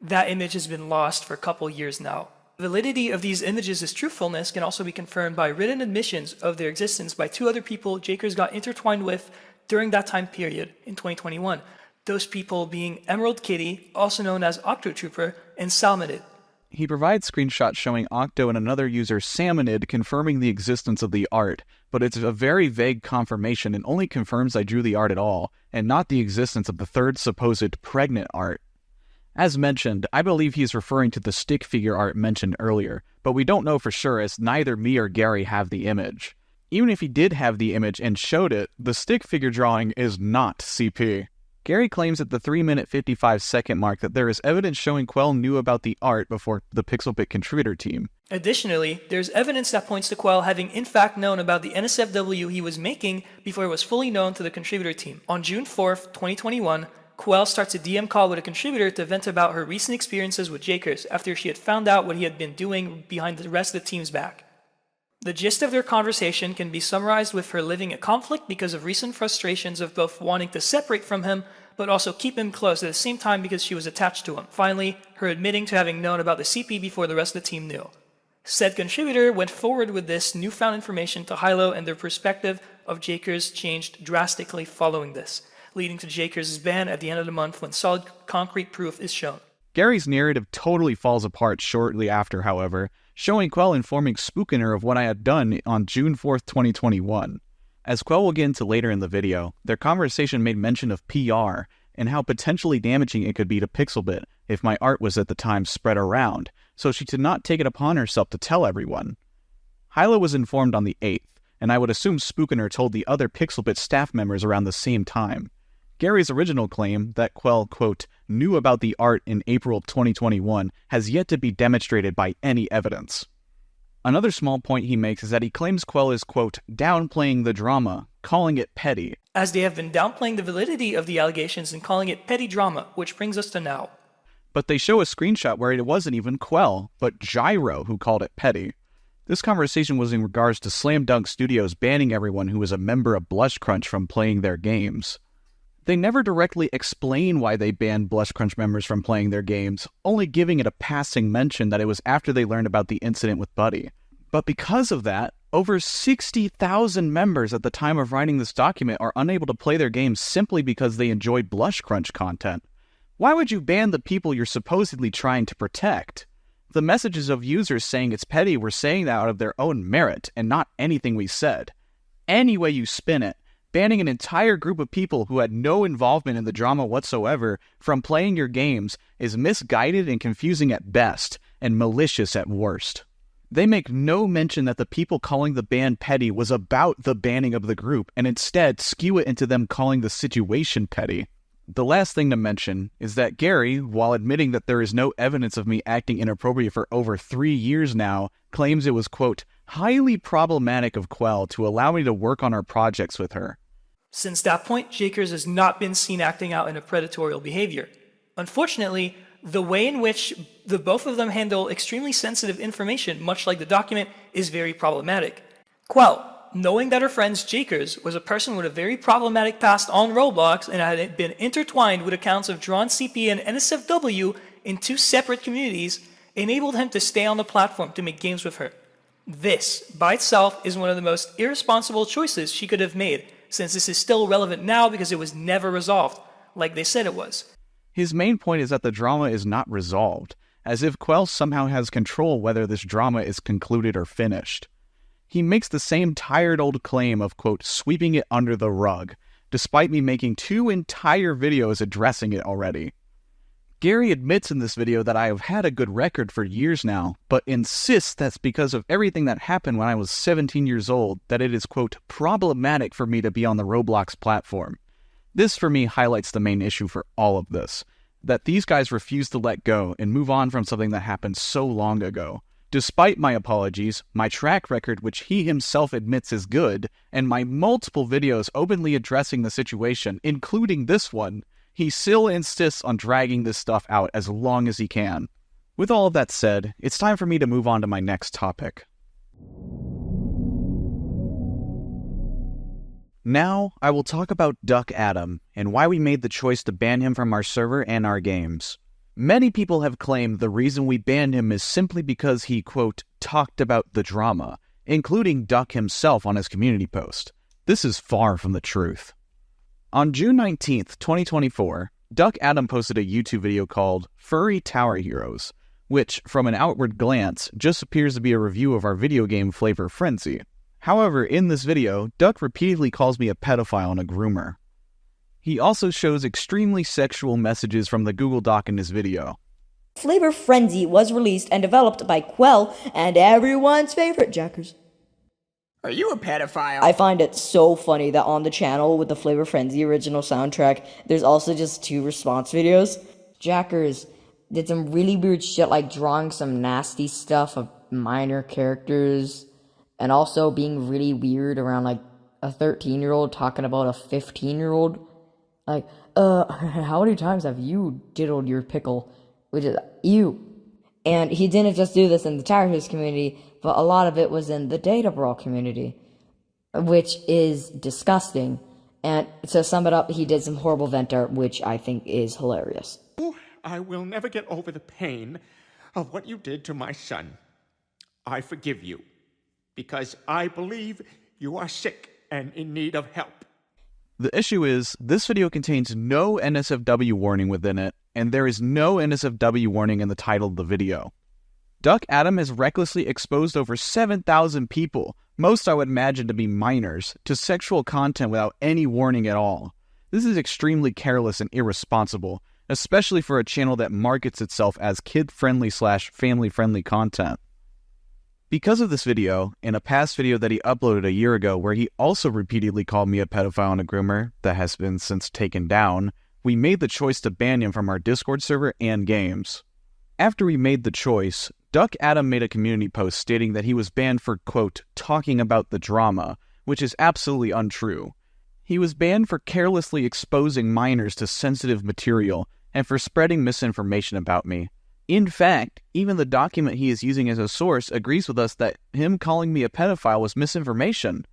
That image has been lost for a couple years now. The validity of these images' truthfulness can also be confirmed by written admissions of their existence by two other people Jakers got intertwined with during that time period in 2021. Those people being Emerald Kitty, also known as Octotrooper, and Salmonid. He provides screenshots showing Octo and another user, Salmonid, confirming the existence of the art, but it's a very vague confirmation and only confirms I drew the art at all, and not the existence of the third supposed pregnant art. As mentioned, I believe he is referring to the stick figure art mentioned earlier, but we don't know for sure as neither me or Gary have the image. Even if he did have the image and showed it, the stick figure drawing is not CP. Gary claims at the 3-minute 55-second mark that there is evidence showing Quell knew about the art before the Pixelbit contributor team. Additionally, there's evidence that points to Quell having in fact known about the NSFW he was making before it was fully known to the contributor team. On June 4th, 2021, Quell starts a DM call with a contributor to vent about her recent experiences with Jakers after she had found out what he had been doing behind the rest of the team's back. The gist of their conversation can be summarized with her living a conflict because of recent frustrations of both wanting to separate from him, but also keep him close at the same time because she was attached to him. Finally, her admitting to having known about the CP before the rest of the team knew. Said contributor went forward with this newfound information to Hilo, and their perspective of Jakers changed drastically following this, leading to Jakers' ban at the end of the month when solid concrete proof is shown. Gary's narrative totally falls apart shortly after, however, showing Quell informing Spookiner of what I had done on June 4th, 2021. As Quell will get into later in the video, their conversation made mention of PR and how potentially damaging it could be to Pixelbit if my art was at the time spread around, so she did not take it upon herself to tell everyone. Hilo was informed on the 8th, and I would assume Spookiner told the other Pixelbit staff members around the same time. Gary's original claim that Quell, quote, knew about the art in April 2021 has yet to be demonstrated by any evidence. Another small point he makes is that he claims Quell is, quote, downplaying the drama, calling it petty. As they have been downplaying the validity of the allegations and calling it petty drama, which brings us to now. But they show a screenshot where it wasn't even Quell, but Gyro who called it petty. This conversation was in regards to Slam Dunk Studios banning everyone who was a member of BlushCrunch from playing their games. They never directly explain why they banned BlushCrunch members from playing their games, only giving it a passing mention that it was after they learned about the incident with Buddy. But because of that, over 60,000 members at the time of writing this document are unable to play their games simply because they enjoyed BlushCrunch content. Why would you ban the people you're supposedly trying to protect? The messages of users saying it's petty were saying that out of their own merit and not anything we said. Any way you spin it, banning an entire group of people who had no involvement in the drama whatsoever from playing your games is misguided and confusing at best, and malicious at worst. They make no mention that the people calling the ban petty was about the banning of the group, and instead skew it into them calling the situation petty. The last thing to mention is that Gary, while admitting that there is no evidence of me acting inappropriate for over 3 years now, claims it was, quote, highly problematic of Quell to allow me to work on our projects with her. Since that point, Jakers has not been seen acting out in a predatorial behavior. Unfortunately, the way in which the both of them handle extremely sensitive information, much like the document, is very problematic. Quell, knowing that her friend Jakers was a person with a very problematic past on Roblox and had been intertwined with accounts of Drawn CP and NSFW in 2 separate communities, enabled him to stay on the platform to make games with her. This, by itself, is one of the most irresponsible choices she could have made, since this is still relevant now because it was never resolved, like they said it was. His main point is that the drama is not resolved, as if Quell somehow has control whether this drama is concluded or finished. He makes the same tired old claim of, quote, sweeping it under the rug, despite me making 2 entire videos addressing it already. Gary admits in this video that I have had a good record for years now, but insists that's because of everything that happened when I was 17 years old, that it is, quote, problematic for me to be on the Roblox platform. This, for me, highlights the main issue for all of this, that these guys refuse to let go and move on from something that happened so long ago. Despite my apologies, my track record, which he himself admits is good, and my multiple videos openly addressing the situation, including this one, he still insists on dragging this stuff out as long as he can. With all of that said, it's time for me to move on to my next topic. Now, I will talk about Duck Adam, and why we made the choice to ban him from our server and our games. Many people have claimed the reason we banned him is simply because he, quote, talked about the drama, including Duck himself on his community post. This is far from the truth. On June 19th, 2024, Duck Adam posted a YouTube video called Furry Tower Heroes, which, from an outward glance, just appears to be a review of our video game Flavor Frenzy. However, in this video, Duck repeatedly calls me a pedophile and a groomer. He also shows extremely sexual messages from the Google Doc in his video. Flavor Frenzy was released and developed by Quell and everyone's favorite Jackers. Are you a pedophile? I find it so funny that on the channel with the Flavor Frenzy original soundtrack, there's also just 2 response videos. Jackers did some really weird shit like drawing some nasty stuff of minor characters and also being really weird around like a 13-year-old talking about a 15-year-old. Like, how many times have you diddled your pickle? Which is, you. And he didn't just do this in the Tower Heroes community, but a lot of it was in the Data Brawl community, which is disgusting. And to sum it up, he did some horrible vent art, which I think is hilarious. I will never get over the pain of what you did to my son. I forgive you, because I believe you are sick and in need of help. The issue is, this video contains no NSFW warning within it, and there is no NSFW warning in the title of the video. Duck Adam has recklessly exposed over 7,000 people, most I would imagine to be minors, to sexual content without any warning at all. This is extremely careless and irresponsible, especially for a channel that markets itself as kid-friendly/family-friendly content. Because of this video, in a past video that he uploaded a year ago where he also repeatedly called me a pedophile and a groomer that has been since taken down, we made the choice to ban him from our Discord server and games. After we made the choice, Duck Adam made a community post stating that he was banned for, quote, talking about the drama, which is absolutely untrue. He was banned for carelessly exposing minors to sensitive material, and for spreading misinformation about me. In fact, even the document he is using as a source agrees with us that him calling me a pedophile was misinformation.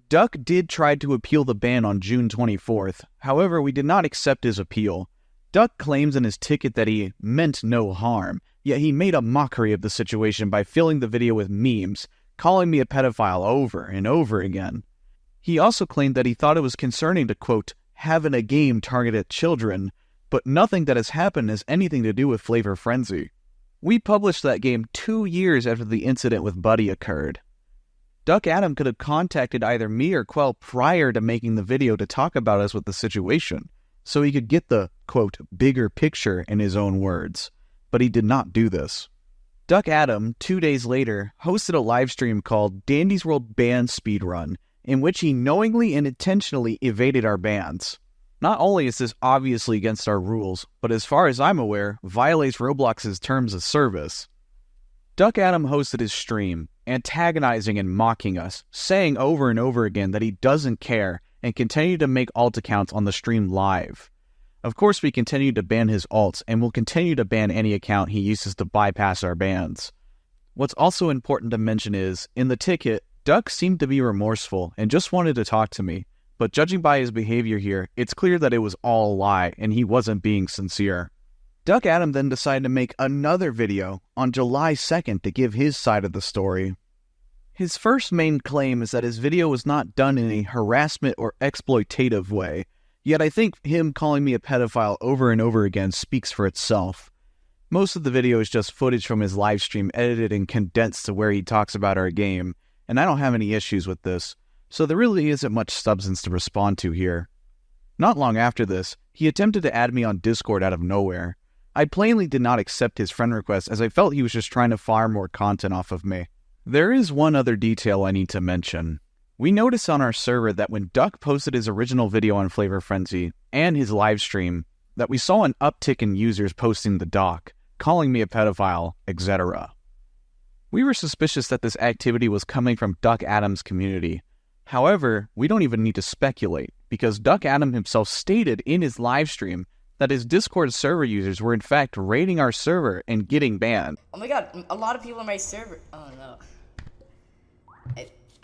Duck did try to appeal the ban on June 24th, however, we did not accept his appeal. Duck claims in his ticket that he meant no harm, yet he made a mockery of the situation by filling the video with memes, calling me a pedophile over and over again. He also claimed that he thought it was concerning to, quote, having a game targeted at children, but nothing that has happened has anything to do with Flavor Frenzy. We published that game 2 years after the incident with Buddy occurred. Duck Adam could have contacted either me or Quell prior to making the video to talk about us with the situation, so he could get the, quote, bigger picture in his own words, but he did not do this. Duck Adam, 2 days later, hosted a live stream called Dandy's World Ban Speedrun, in which he knowingly and intentionally evaded our bans. Not only is this obviously against our rules, but as far as I'm aware, violates Roblox's terms of service. Duck Adam hosted his stream, antagonizing and mocking us, saying over and over again that he doesn't care, and continued to make alt accounts on the stream live. Of course, we continue to ban his alts, and will continue to ban any account he uses to bypass our bans. What's also important to mention is, in the ticket, Duck seemed to be remorseful and just wanted to talk to me, but judging by his behavior here, it's clear that it was all a lie and he wasn't being sincere. Duck Adam then decided to make another video on July 2nd to give his side of the story. His first main claim is that his video was not done in a harassment or exploitative way, yet I think him calling me a pedophile over and over again speaks for itself. Most of the video is just footage from his live stream edited and condensed to where he talks about our game, and I don't have any issues with this, so there really isn't much substance to respond to here. Not long after this, he attempted to add me on Discord out of nowhere. I plainly did not accept his friend request as I felt he was just trying to farm more content off of me. There is one other detail I need to mention. We noticed on our server that when Duck posted his original video on Flavor Frenzy and his live stream, that we saw an uptick in users posting the doc, calling me a pedophile, etc. We were suspicious that this activity was coming from Duck Adam's community. However, we don't even need to speculate, because Duck Adam himself stated in his live stream that his Discord server users were in fact raiding our server and getting banned. Oh my god, a lot of people in my server. Oh no.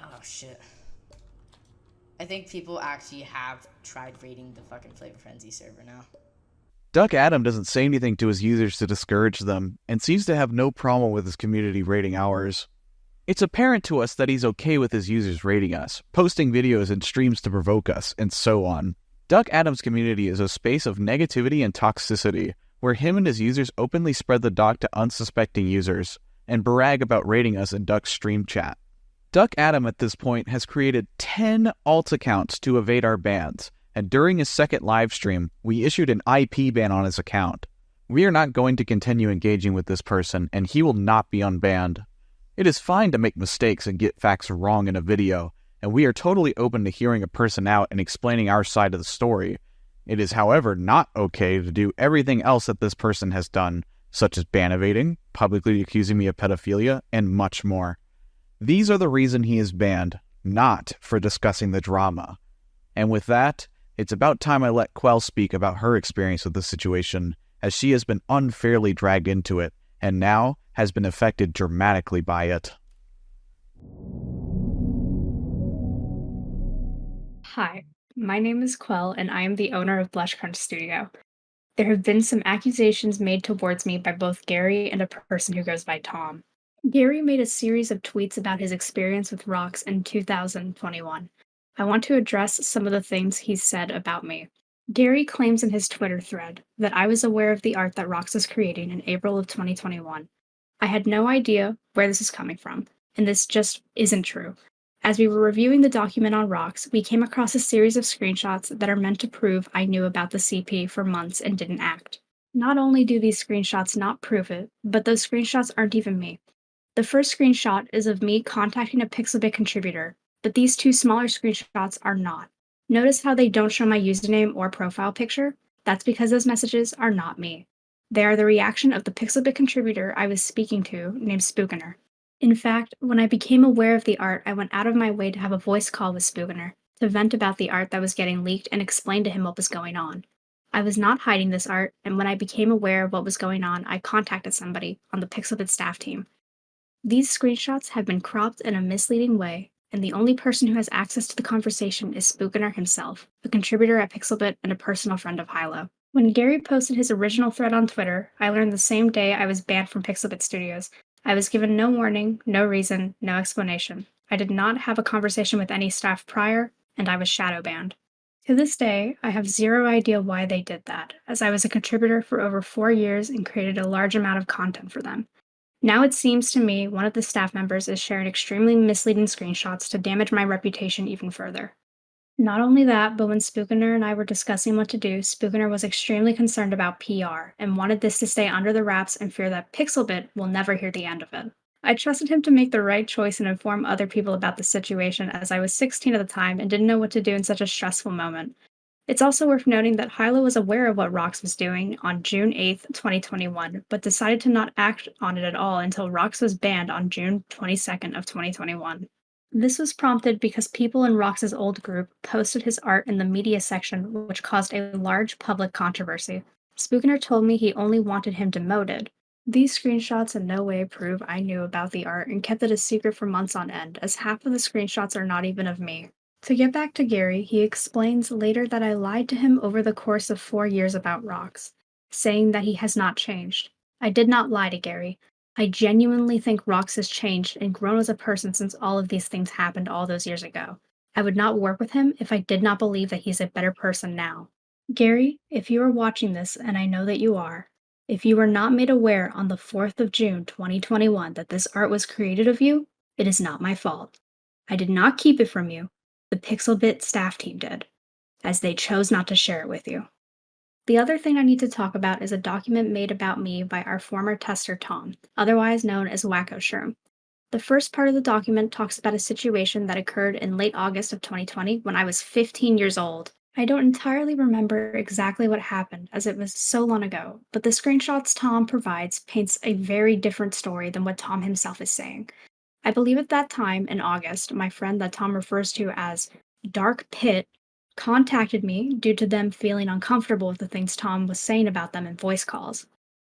Oh shit. I think people actually have tried raiding the fucking Flavor Frenzy server now. Duck Adam doesn't say anything to his users to discourage them, and seems to have no problem with his community raiding ours. It's apparent to us that he's okay with his users raiding us, posting videos and streams to provoke us, and so on. Duck Adam's community is a space of negativity and toxicity, where him and his users openly spread the doc to unsuspecting users, and brag about raiding us in Duck's stream chat. Duck Adam at this point has created 10 alt accounts to evade our bans, and during his second live stream, we issued an IP ban on his account. We are not going to continue engaging with this person, and he will not be unbanned. It is fine to make mistakes and get facts wrong in a video, and we are totally open to hearing a person out and explaining our side of the story. It is, however, not okay to do everything else that this person has done, such as ban evading, publicly accusing me of pedophilia, and much more. These are the reason he is banned, not for discussing the drama. And with that, it's about time I let Quell speak about her experience with this situation, as she has been unfairly dragged into it, and now has been affected dramatically by it. Hi, my name is Quell, and I am the owner of BlushCrunch Studio. There have been some accusations made towards me by both Gary and a person who goes by Tom. Gary made a series of tweets about his experience with Rox in 2021. I want to address some of the things he said about me. Gary claims in his Twitter thread that I was aware of the art that Rox was creating in April of 2021. I had no idea where this is coming from, and this just isn't true. As we were reviewing the document on Rox, we came across a series of screenshots that are meant to prove I knew about the CP for months and didn't act. Not only do these screenshots not prove it, but those screenshots aren't even me. The first screenshot is of me contacting a Pixelbit contributor, but these two smaller screenshots are not. Notice how they don't show my username or profile picture? That's because those messages are not me. They are the reaction of the Pixelbit contributor I was speaking to, named Spookener. In fact, when I became aware of the art, I went out of my way to have a voice call with Spookener, to vent about the art that was getting leaked and explain to him what was going on. I was not hiding this art, and when I became aware of what was going on, I contacted somebody on the Pixelbit staff team. These screenshots have been cropped in a misleading way, and the only person who has access to the conversation is Spookener himself, a contributor at Pixelbit and a personal friend of Hilo. When Gary posted his original thread on Twitter, I learned the same day I was banned from Pixelbit Studios. I was given no warning, no reason, no explanation. I did not have a conversation with any staff prior, and I was shadow banned. To this day, I have zero idea why they did that, as I was a contributor for over 4 years and created a large amount of content for them. Now it seems to me one of the staff members is sharing extremely misleading screenshots to damage my reputation even further. Not only that, but when Spookener and I were discussing what to do, Spookener was extremely concerned about PR and wanted this to stay under the wraps and fear that Pixelbit will never hear the end of it. I trusted him to make the right choice and inform other people about the situation, as I was 16 at the time and didn't know what to do in such a stressful moment. It's also worth noting that Hilo was aware of what Rox was doing on June 8th, 2021, but decided to not act on it at all until Rox was banned on June 22nd of 2021. This was prompted because people in Rox's old group posted his art in the media section, which caused a large public controversy. Spookener told me he only wanted him demoted. These screenshots in no way prove I knew about the art and kept it a secret for months on end, as half of the screenshots are not even of me. To get back to Gary, he explains later that I lied to him over the course of 4 years about Rox, saying that he has not changed. I did not lie to Gary. I genuinely think Rox has changed and grown as a person since all of these things happened all those years ago. I would not work with him if I did not believe that he's a better person now. Gary, if you are watching this, and I know that you are, if you were not made aware on the 4th of June 2021 that this art was created of you, it is not my fault. I did not keep it from you. The Pixelbit staff team did, as they chose not to share it with you. The other thing I need to talk about is a document made about me by our former tester Tom, otherwise known as Wacko Shroom. The first part of the document talks about a situation that occurred in late August of 2020 when I was 15 years old. I don't entirely remember exactly what happened, as it was so long ago, but the screenshots Tom provides paints a very different story than what Tom himself is saying. I believe at that time, in August, my friend that Tom refers to as Dark Pit contacted me due to them feeling uncomfortable with the things Tom was saying about them in voice calls.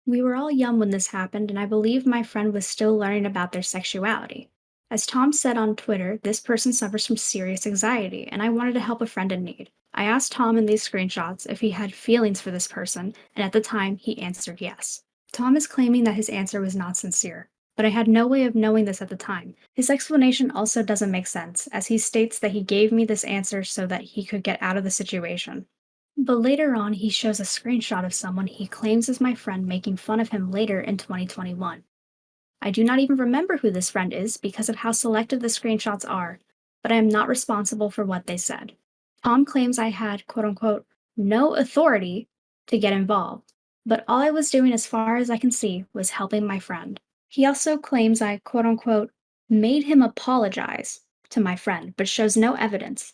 We were all young when this happened, and I believe my friend was still learning about their sexuality. As Tom said on Twitter, this person suffers from serious anxiety, and I wanted to help a friend in need. I asked Tom in these screenshots if he had feelings for this person, and at the time, he answered yes. Tom is claiming that his answer was not sincere, but I had no way of knowing this at the time. His explanation also doesn't make sense, as he states that he gave me this answer so that he could get out of the situation. But later on, he shows a screenshot of someone he claims is my friend making fun of him later in 2021. I do not even remember who this friend is because of how selective the screenshots are, but I am not responsible for what they said. Tom claims I had, quote-unquote, no authority to get involved, but all I was doing as far as I can see was helping my friend. He also claims I, quote-unquote, made him apologize to my friend, but shows no evidence.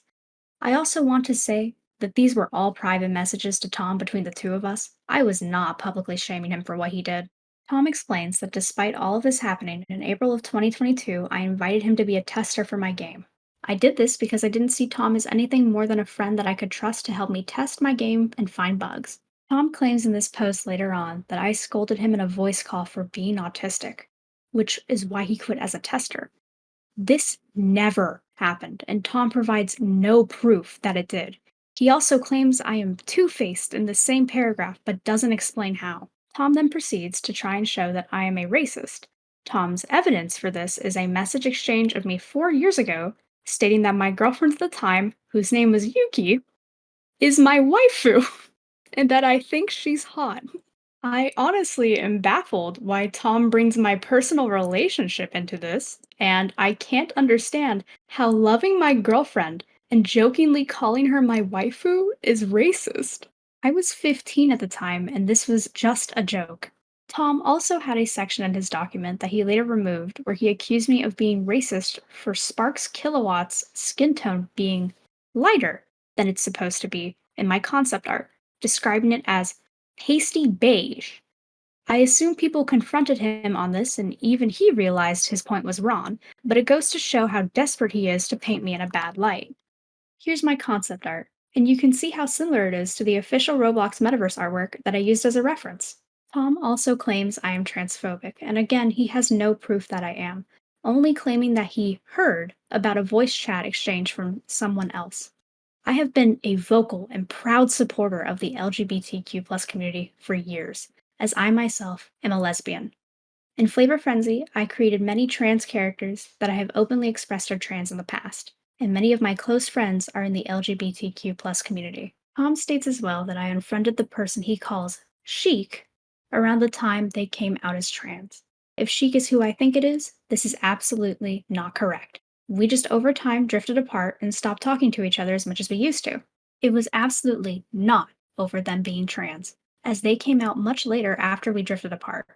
I also want to say that these were all private messages to Tom between the two of us. I was not publicly shaming him for what he did. Tom explains that despite all of this happening, in April of 2022, I invited him to be a tester for my game. I did this because I didn't see Tom as anything more than a friend that I could trust to help me test my game and find bugs. Tom claims in this post later on that I scolded him in a voice call for being autistic, which is why he quit as a tester. This never happened, and Tom provides no proof that it did. He also claims I am two-faced in the same paragraph, but doesn't explain how. Tom then proceeds to try and show that I am a racist. Tom's evidence for this is a message exchange of me 4 years ago, stating that my girlfriend at the time, whose name was Yuki, is my waifu, and that I think she's hot. I honestly am baffled why Tom brings my personal relationship into this, and I can't understand how loving my girlfriend and jokingly calling her my waifu is racist. I was 15 at the time, and this was just a joke. Tom also had a section in his document that he later removed where he accused me of being racist for Sparks Kilowatt's skin tone being lighter than it's supposed to be in my concept art, describing it as pasty beige. I assume people confronted him on this, and even he realized his point was wrong, but it goes to show how desperate he is to paint me in a bad light. Here's my concept art. And you can see how similar it is to the official Roblox metaverse artwork that I used as a reference. Tom also claims I am transphobic, and again, he has no proof that I am, only claiming that he heard about a voice chat exchange from someone else. I have been a vocal and proud supporter of the LGBTQ+ community for years, as I myself am a lesbian. In Flavor Frenzy, I created many trans characters that I have openly expressed are trans in the past, and many of my close friends are in the LGBTQ+ community. Tom states as well that I unfriended the person he calls Chic around the time they came out as trans. If Chic is who I think it is, this is absolutely not correct. We just over time drifted apart and stopped talking to each other as much as we used to. It was absolutely not over them being trans, as they came out much later after we drifted apart.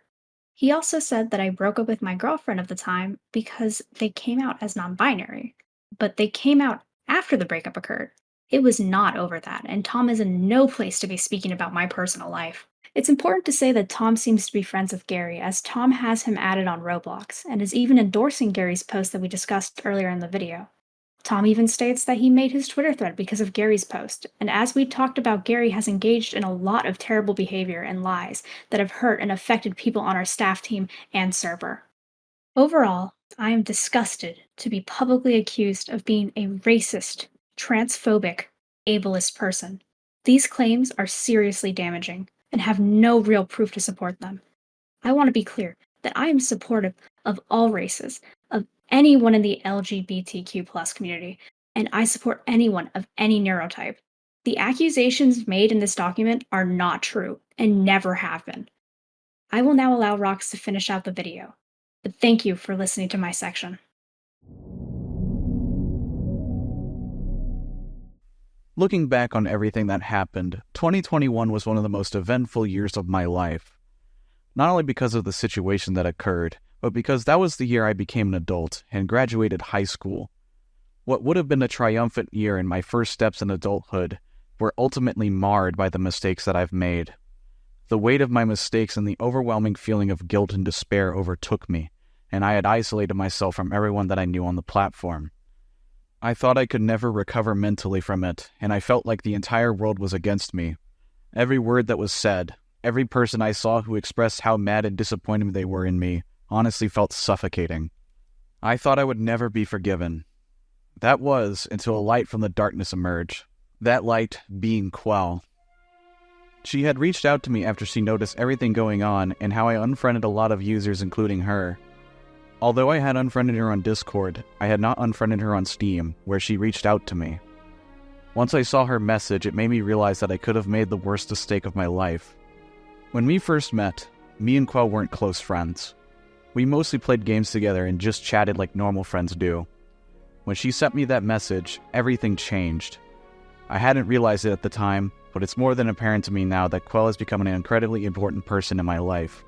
He also said that I broke up with my girlfriend of the time because they came out as non-binary, but they came out after the breakup occurred. It was not over that, and Tom is in no place to be speaking about my personal life. It's important to say that Tom seems to be friends with Gary, as Tom has him added on Roblox, and is even endorsing Gary's post that we discussed earlier in the video. Tom even states that he made his Twitter thread because of Gary's post, and as we talked about, Gary has engaged in a lot of terrible behavior and lies that have hurt and affected people on our staff team and server. Overall, I am disgusted to be publicly accused of being a racist, transphobic, ableist person. These claims are seriously damaging and have no real proof to support them. I want to be clear that I am supportive of all races, of anyone in the LGBTQ+ community, and I support anyone of any neurotype. The accusations made in this document are not true and never have been. I will now allow Rox to finish out the video, but thank you for listening to my section. Looking back on everything that happened, 2021 was one of the most eventful years of my life. Not only because of the situation that occurred, but because that was the year I became an adult and graduated high school. What would have been a triumphant year in my first steps in adulthood were ultimately marred by the mistakes that I've made. The weight of my mistakes and the overwhelming feeling of guilt and despair overtook me, and I had isolated myself from everyone that I knew on the platform. I thought I could never recover mentally from it, and I felt like the entire world was against me. Every word that was said, every person I saw who expressed how mad and disappointed they were in me, honestly felt suffocating. I thought I would never be forgiven. That was until a light from the darkness emerged. That light being Quell. She had reached out to me after she noticed everything going on and how I unfriended a lot of users, including her. Although I had unfriended her on Discord, I had not unfriended her on Steam, where she reached out to me. Once I saw her message, it made me realize that I could have made the worst mistake of my life. When we first met, me and Quell weren't close friends. We mostly played games together and just chatted like normal friends do. When she sent me that message, everything changed. I hadn't realized it at the time, but it's more than apparent to me now that Quell has become an incredibly important person in my life.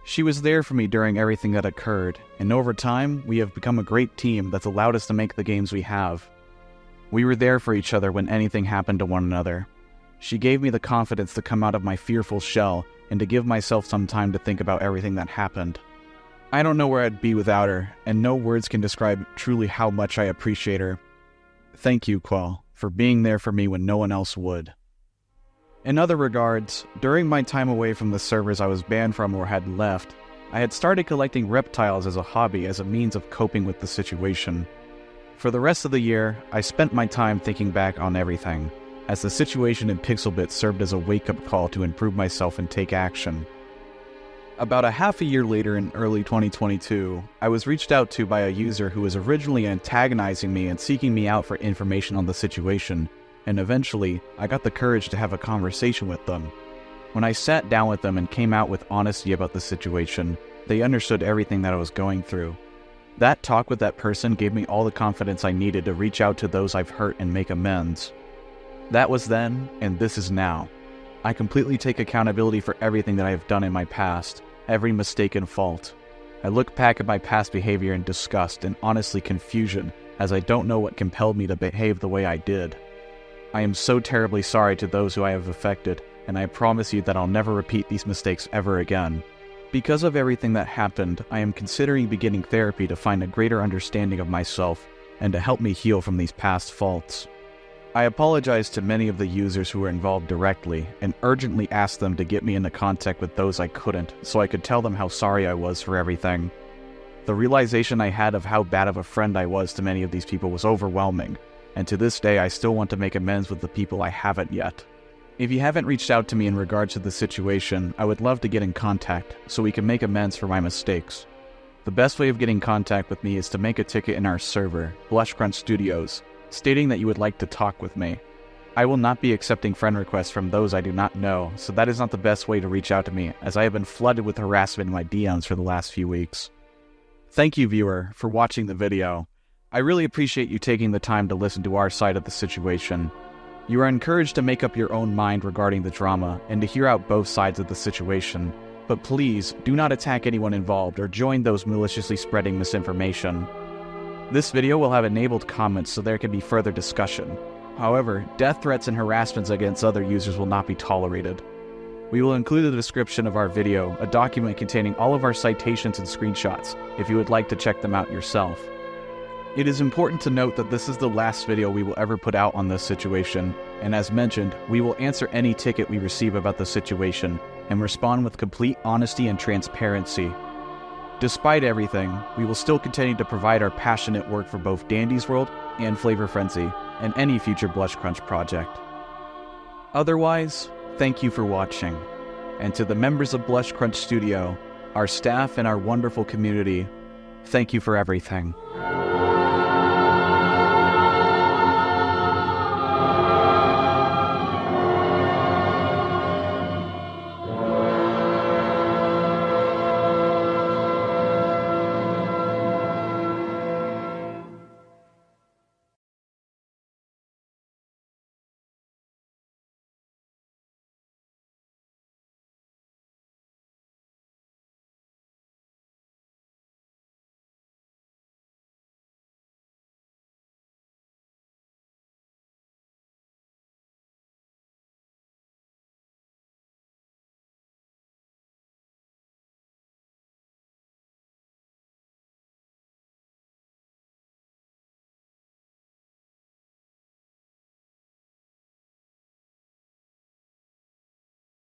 She was there for me during everything that occurred, and over time, we have become a great team that's allowed us to make the games we have. We were there for each other when anything happened to one another. She gave me the confidence to come out of my fearful shell and to give myself some time to think about everything that happened. I don't know where I'd be without her, and no words can describe truly how much I appreciate her. Thank you, Quell, for being there for me when no one else would. In other regards, during my time away from the servers I was banned from or had left, I had started collecting reptiles as a hobby as a means of coping with the situation. For the rest of the year, I spent my time thinking back on everything, as the situation in Pixelbit served as a wake-up call to improve myself and take action. About a half a year later in early 2022, I was reached out to by a user who was originally antagonizing me and seeking me out for information on the situation, and eventually, I got the courage to have a conversation with them. When I sat down with them and came out with honesty about the situation, they understood everything that I was going through. That talk with that person gave me all the confidence I needed to reach out to those I've hurt and make amends. That was then, and this is now. I completely take accountability for everything that I have done in my past, every mistake and fault. I look back at my past behavior in disgust and honestly confusion, as I don't know what compelled me to behave the way I did. I am so terribly sorry to those who I have affected, and I promise you that I'll never repeat these mistakes ever again. Because of everything that happened, I am considering beginning therapy to find a greater understanding of myself and to help me heal from these past faults. I apologized to many of the users who were involved directly and urgently asked them to get me into contact with those I couldn't so I could tell them how sorry I was for everything. The realization I had of how bad of a friend I was to many of these people was overwhelming, and to this day I still want to make amends with the people I haven't yet. If you haven't reached out to me in regards to the situation, I would love to get in contact so we can make amends for my mistakes. The best way of getting in contact with me is to make a ticket in our server, BlushCrunch Studios, stating that you would like to talk with me. I will not be accepting friend requests from those I do not know, so that is not the best way to reach out to me, as I have been flooded with harassment in my DMs for the last few weeks. Thank you, viewer, for watching the video. I really appreciate you taking the time to listen to our side of the situation. You are encouraged to make up your own mind regarding the drama and to hear out both sides of the situation, but please do not attack anyone involved or join those maliciously spreading misinformation. This video will have enabled comments so there can be further discussion. However, death threats and harassments against other users will not be tolerated. We will include in the description of our video a document containing all of our citations and screenshots if you would like to check them out yourself. It is important to note that this is the last video we will ever put out on this situation, and as mentioned, we will answer any ticket we receive about the situation and respond with complete honesty and transparency. Despite everything, we will still continue to provide our passionate work for both Dandy's World and Flavor Frenzy, and any future BlushCrunch project. Otherwise, thank you for watching, and to the members of BlushCrunch Studio, our staff and our wonderful community, thank you for everything.